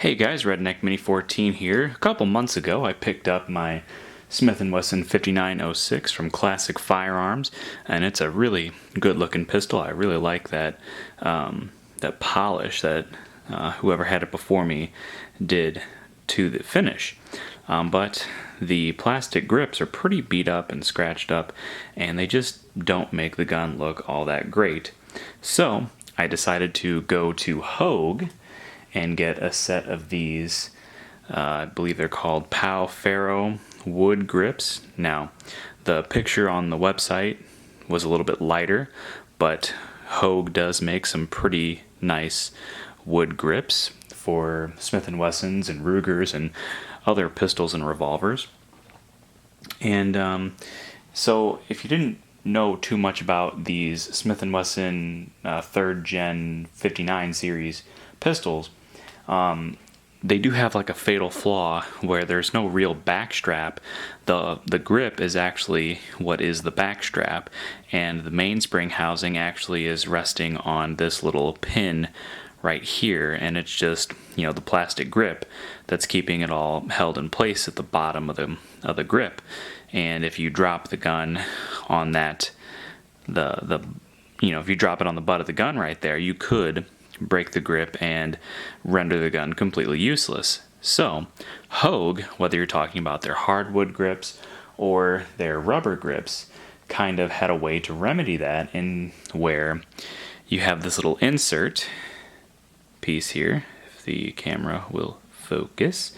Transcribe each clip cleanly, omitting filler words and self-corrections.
Hey guys, Redneck Mini 14 here. A couple months ago I picked up my Smith and Wesson 5906 from Classic Firearms, and it's a really good looking pistol. I really like that polish that whoever had it before me did to the finish. But the plastic grips are pretty beat up and scratched up, and they just don't make the gun look all that great. So I decided to go to Hogue and get a set of these, I believe they're called Pau Ferro wood grips. Now, the picture on the website was a little bit lighter, but Hogue does make some pretty nice wood grips for Smith and Wessons and Rugers and other pistols and revolvers. And so if you didn't know too much about these Smith and Wesson 3rd Gen 59 series pistols, they do have like a fatal flaw where there's no real back strap. The grip is actually what is the back strap, and the mainspring housing actually is resting on this little pin right here, and it's just, the plastic grip that's keeping it all held in place at the bottom of the grip. And if you drop the gun on that, if you drop it on the butt of the gun right there, you could break the grip and render the gun completely useless. So, Hogue, whether you're talking about their hardwood grips or their rubber grips, kind of had a way to remedy that, in where you have this little insert piece here, if the camera will focus,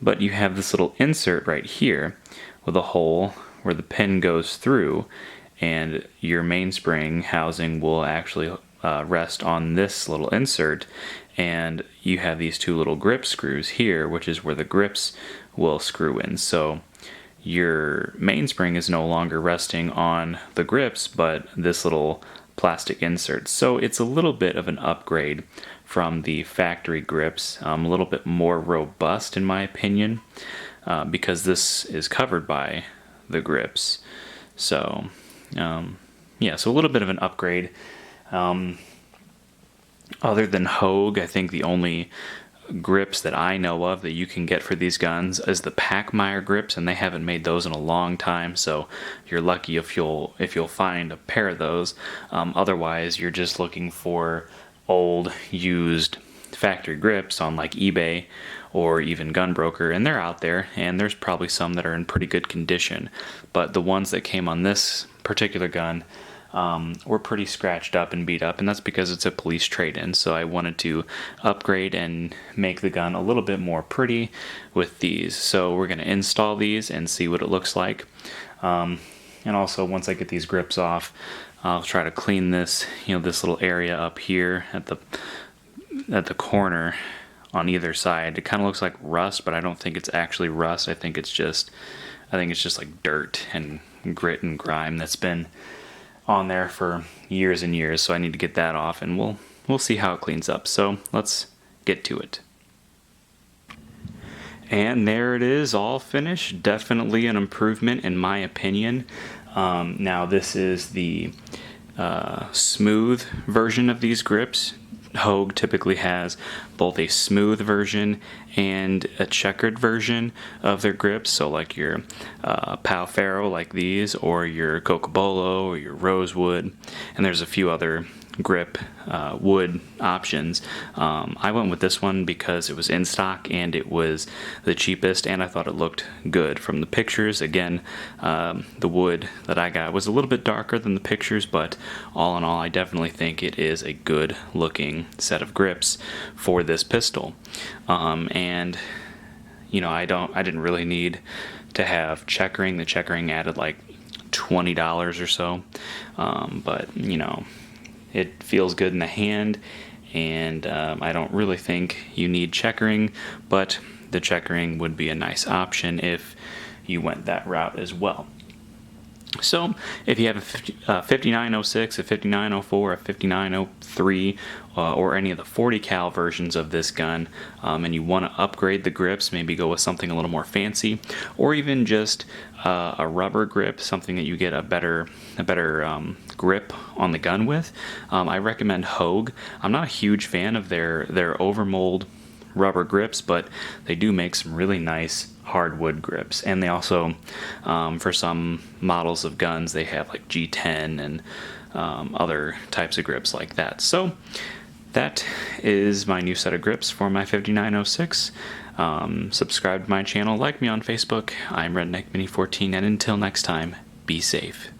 but you have this little insert right here with a hole where the pin goes through, and your mainspring housing will actually rest on this little insert, and you have these two little grip screws here, which is where the grips will screw in. So your mainspring is no longer resting on the grips, but this little plastic insert. So it's a little bit of an upgrade from the factory grips, a little bit more robust in my opinion, because this is covered by the grips. So so a little bit of an upgrade. Other than Hogue, I think the only grips that I know of that you can get for these guns is the Packmeyer grips, and they haven't made those in a long time, so you're lucky if you'll find a pair of those. Otherwise, you're just looking for old, used factory grips on like eBay or even Gunbroker, and they're out there, and there's probably some that are in pretty good condition. But the ones that came on this particular gun were pretty scratched up and beat up, and that's because it's a police trade-in. So I wanted to upgrade and make the gun a little bit more pretty with these. So we're going to install these and see what it looks like. And also, once I get these grips off, I'll try to clean this, this little area up here at the corner on either side. It kind of looks like rust, but I don't think it's actually rust. I think it's just like dirt and grit and grime that's been on there for years and years. So I need to get that off, and we'll see how it cleans up. So let's get to it. And there it is, all finished. Definitely an improvement in my opinion. Now this is the smooth version of these grips. Hogue typically has both a smooth version and a checkered version of their grips, so like your Pau Ferro like these, or your Cocobolo or your Rosewood, and there's a few other grip wood options. I went with this one because it was in stock and it was the cheapest, and I thought it looked good from the pictures. Again, the wood that I got was a little bit darker than the pictures, but all in all, I definitely think it is a good looking set of grips for this pistol. And I didn't really need to have checkering. The checkering added like $20 or so, but it feels good in the hand, and I don't really think you need checkering, but the checkering would be a nice option if you went that route as well. So if you have a 5906, a 5904, a 5903, or any of the 40 cal versions of this gun, and you want to upgrade the grips, maybe go with something a little more fancy, or even just a rubber grip, something that you get a better grip on the gun with, I recommend Hogue. I'm not a huge fan of their overmold rubber grips, but they do make some really nice hardwood grips. And they also, for some models of guns, they have like G10 and other types of grips like that. So that is my new set of grips for my 5906. Subscribe to my channel, like me on Facebook. I'm Redneck Mini 14, and until next time, be safe.